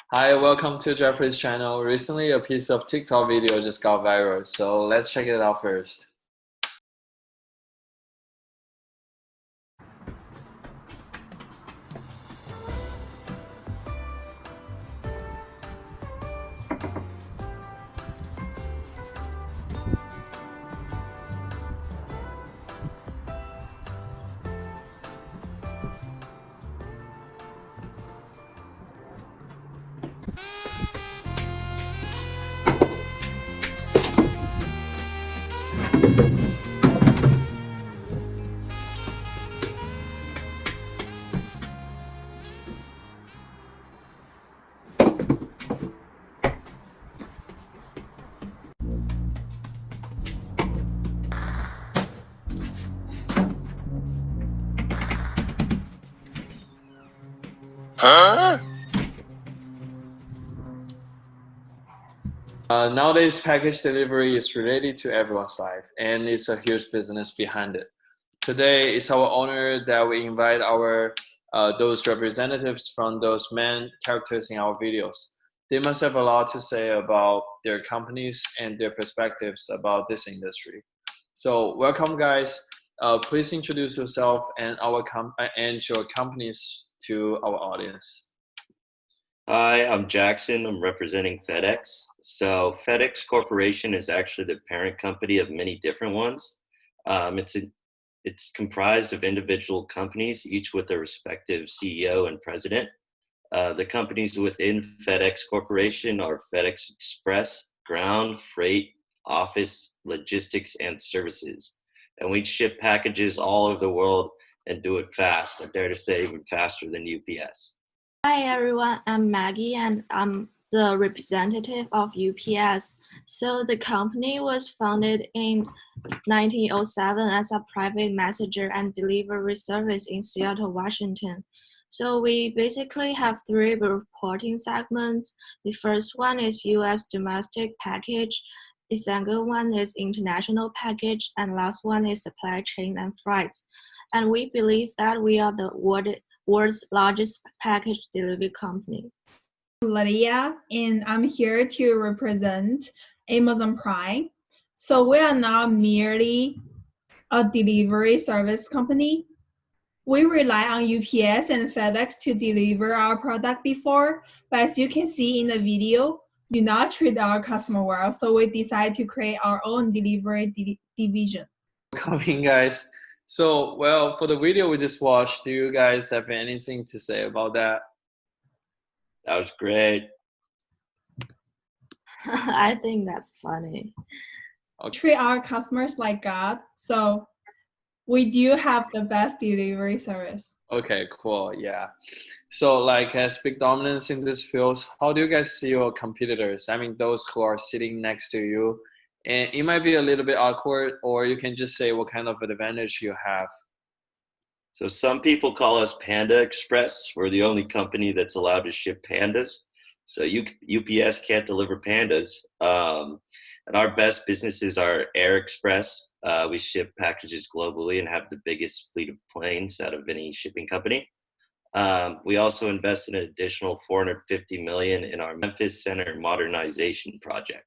Hi, welcome to Jeffrey's channel. Recently, a piece of TikTok video just got viral, so let's check it out first. Nowadays, package delivery is related to everyone's life, and it's a huge business behind it. Today, it's our honor that we invite our those representatives from those main characters in our videos. They must have a lot to say about their companies and their perspectives about this industry. So, welcome, guys. Please introduce yourself and and your companies to our audience. Hi, I'm Jackson. I'm representing FedEx. So FedEx Corporation is actually the parent company of many different ones. It's comprised of individual companies, each with their respective CEO and president. The companies within FedEx Corporation are FedEx Express, Ground, Freight, Office, Logistics, and Services. And we ship packages all over the world and do it fast. I dare to say even faster than UPS. Hi everyone, I'm Maggie and I'm the representative of UPS. So the company was founded in 1907 as a private messenger and delivery service in Seattle, Washington. So we basically have three reporting segments. The first one is US domestic package. The second one is international package, and last one is supply chain and freights. And we believe that we are the world's largest package delivery company. Lydia, and I'm here to represent Amazon Prime. So we are not merely a delivery service company. We rely on UPS and FedEx to deliver our product before, but as you can see in the video, do not treat our customer well. So we decided to create our own delivery division. Coming, guys. So, well, for the video we just watched, do you guys have anything to say about that? That was great. I think that's funny. Okay. Treat our customers like God, so we do have the best delivery service. Okay, cool. Yeah. So, like, as big dominance in this field, how do you guys see your competitors? I mean, those who are sitting next to you. And it might be a little bit awkward, or you can just say what kind of advantage you have. So some people call us Panda Express. We're the only company that's allowed to ship pandas. So UPS can't deliver pandas. And our best businesses are Air Express. We ship packages globally and have the biggest fleet of planes out of any shipping company. We also invest an additional $450 million in our Memphis Center modernization project.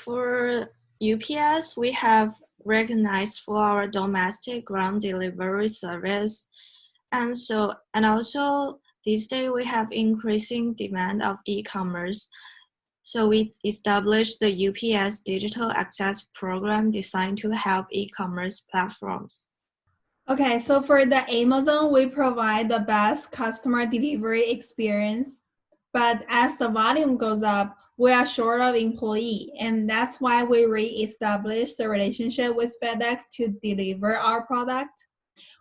For UPS, we have recognized for our domestic ground delivery service. And also these days we have increasing demand of e-commerce. So we established the UPS Digital Access Program designed to help e-commerce platforms. Okay, so for the Amazon, we provide the best customer delivery experience. But as the volume goes up, we are short of employee, and that's why we re-established the relationship with FedEx to deliver our product.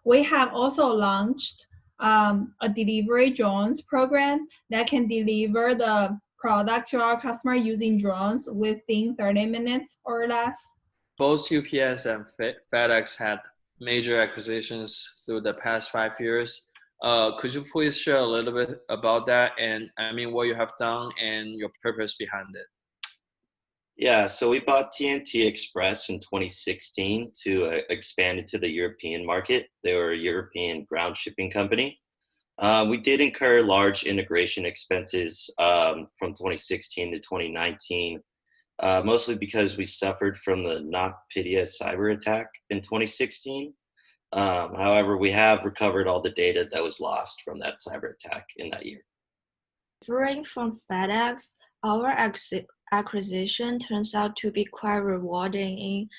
We have also launched a delivery drones program that can deliver the product to our customer using drones within 30 minutes or less. Both UPS and FedEx had major acquisitions through the past 5 years. Could you please share a little bit about that and I mean what you have done and your purpose behind it? Yeah, so we bought TNT Express in 2016 to expand into the European market. They were a European ground shipping company. We did incur large integration expenses from 2016 to 2019, mostly because we suffered from the NotPetya cyber attack in 2016. However, we have recovered all the data that was lost from that cyber attack in that year. Differing from FedEx, our acquisition turns out to be quite rewarding in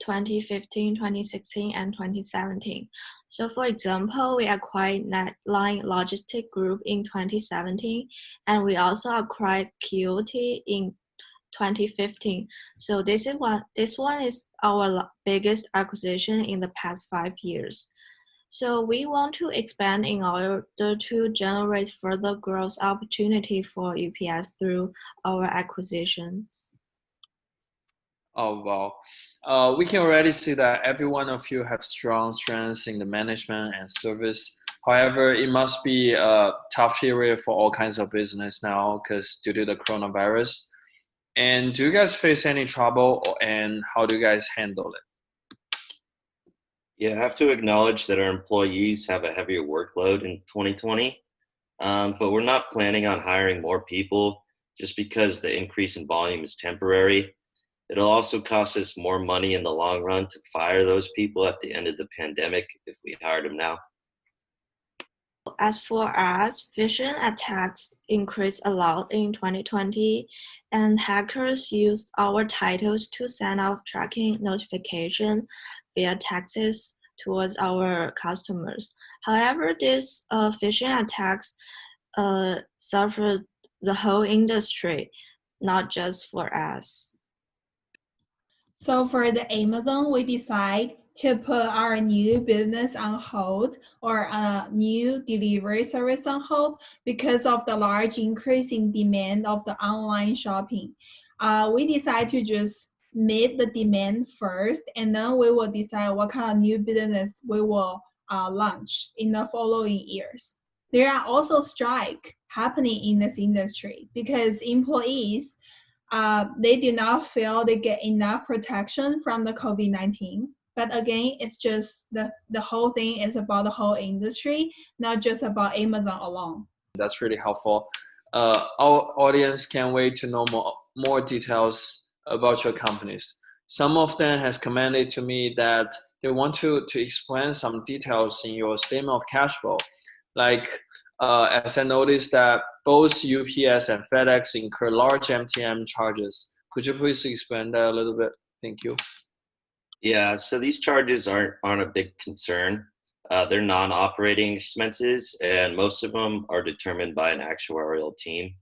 2015, 2016, and 2017. So for example, we acquired Netline Logistic Group in 2017, and we also acquired Coyote in 2015. So this one is our biggest acquisition in the past 5 years. So we want to expand in order to generate further growth opportunity for UPS through our acquisitions. Oh, wow. We can already see that every one of you have strong strengths in the management and service. However, it must be a tough period for all kinds of business now because due to the coronavirus. And do you guys face any trouble and how do you guys handle it? Yeah, I have to acknowledge that our employees have a heavier workload in 2020, but we're not planning on hiring more people just because the increase in volume is temporary. It'll also cost us more money in the long run to fire those people at the end of the pandemic if we hired them now. As for us, phishing attacks increased a lot in 2020, and hackers used our titles to send out tracking notification via texts towards our customers. However, these phishing attacks suffered the whole industry, not just for us. So for the Amazon, we decide to put our new business on hold or a new delivery service on hold because of the large increase in demand of the online shopping. We decide to just meet the demand first, and then we will decide what kind of new business we will launch in the following years. There are also strikes happening in this industry because employees they do not feel they get enough protection from the COVID-19. But again, it's just the whole thing is about the whole industry, not just about Amazon alone. That's really helpful. Our audience can't wait to know more details about your companies. Some of them has commented to me that they want to explain some details in your statement of cash flow. Like, as I noticed that both UPS and FedEx incur large MTM charges. Could you please explain that a little bit? Thank you. Yeah, so these charges aren't a big concern. They're non-operating expenses, and most of them are determined by an actuarial team.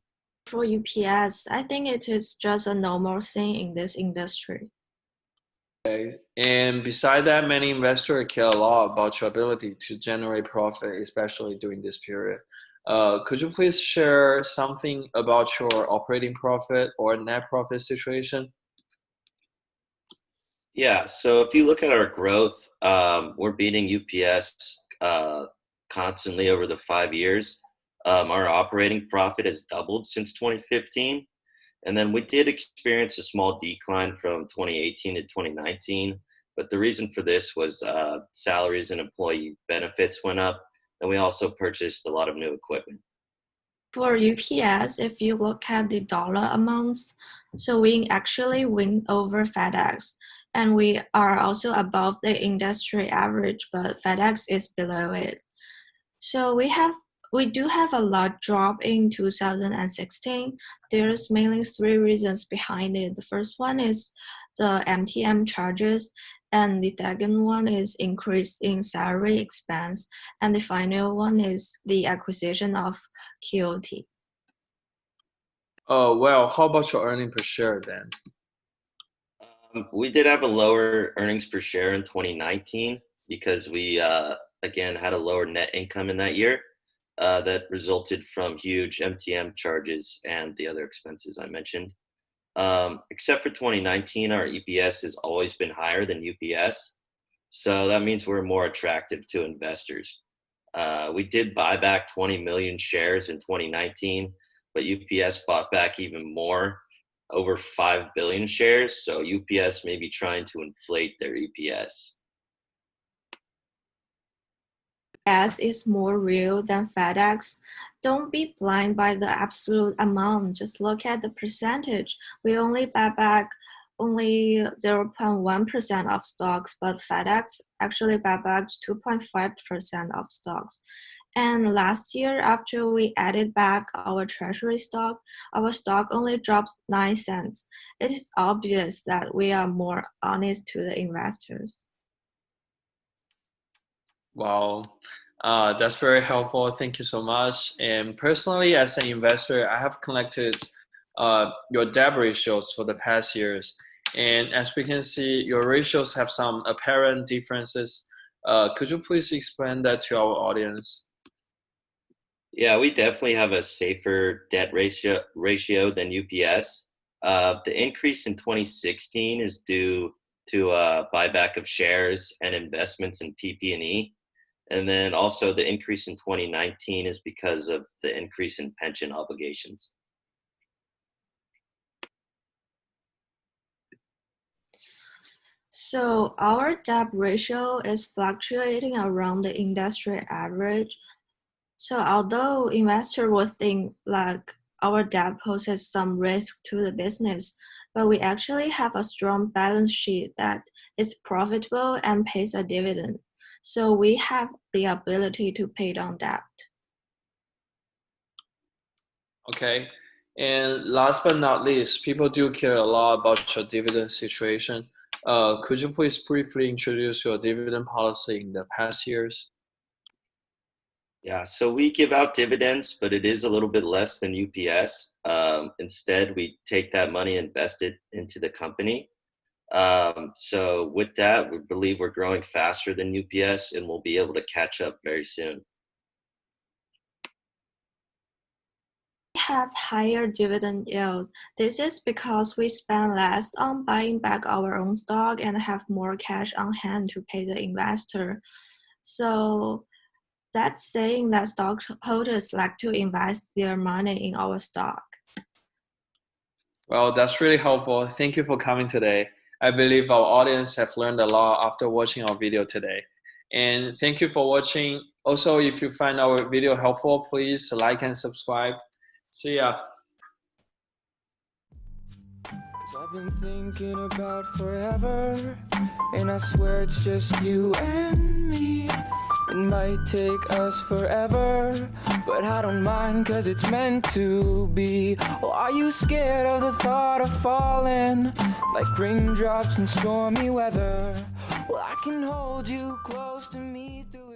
For UPS, I think it is just a normal thing in this industry. Okay. And beside that, many investors care a lot about your ability to generate profit, especially during this period. Could you please share something about your operating profit or net profit situation? Yeah, so if you look at our growth, we're beating UPS constantly over the 5 years. Our operating profit has doubled since 2015. And then we did experience a small decline from 2018 to 2019. But the reason for this was salaries and employee benefits went up. And we also purchased a lot of new equipment. For UPS, if you look at the dollar amounts, so we actually win over FedEx. And we are also above the industry average, but FedEx is below it. So we do have a large drop in 2016. There's mainly 3 reasons behind it. The first one is the MTM charges, and the second one is increase in salary expense, and the final one is the acquisition of Coyote. Well, how about your earning per share then? We did have a lower earnings per share in 2019 because we, again, had a lower net income in that year that resulted from huge MTM charges and the other expenses I mentioned. Except for 2019, our EPS has always been higher than UPS. So that means we're more attractive to investors. We did buy back 20 million shares in 2019, but UPS bought back even more, over 5 billion shares. So UPS may be trying to inflate their EPS. UPS is more real than FedEx. Don't be blind by the absolute amount. Just look at the percentage. We only buy back only 0.1% of stocks, but FedEx actually buy back 2.5% of stocks. And last year, after we added back our treasury stock, our stock only dropped 9 cents. It is obvious that we are more honest to the investors. Wow, that's very helpful. Thank you so much. And personally, as an investor, I have collected your debt ratios for the past years. And as we can see, your ratios have some apparent differences. Could you please explain that to our audience? Yeah, we definitely have a safer debt ratio than UPS. The increase in 2016 is due to buyback of shares and investments in PP&E. And then also the increase in 2019 is because of the increase in pension obligations. So our debt ratio is fluctuating around the industry average. So although investors will think like our debt poses some risk to the business, but we actually have a strong balance sheet that is profitable and pays a dividend. So we have the ability to pay down debt. Okay. And last but not least, people do care a lot about your dividend situation. Could you please briefly introduce your dividend policy in the past years? Yeah, so we give out dividends, but it is a little bit less than UPS. Instead, we take that money and invest it into the company. So with that, we believe we're growing faster than UPS and we'll be able to catch up very soon. We have higher dividend yield. This is because we spend less on buying back our own stock and have more cash on hand to pay the investor. So that's saying that stockholders like to invest their money in our stock. Well, that's really helpful. Thank you for coming today. I believe our audience have learned a lot after watching our video today. And thank you for watching. Also, if you find our video helpful, please like and subscribe. See ya. 'Cause I've been thinking about forever, and I swear it's just you and me. It might take us forever, but I don't mind 'cause it's meant to be. Or are you scared of the thought of falling like raindrops in stormy weather? Well, I can hold you close to me through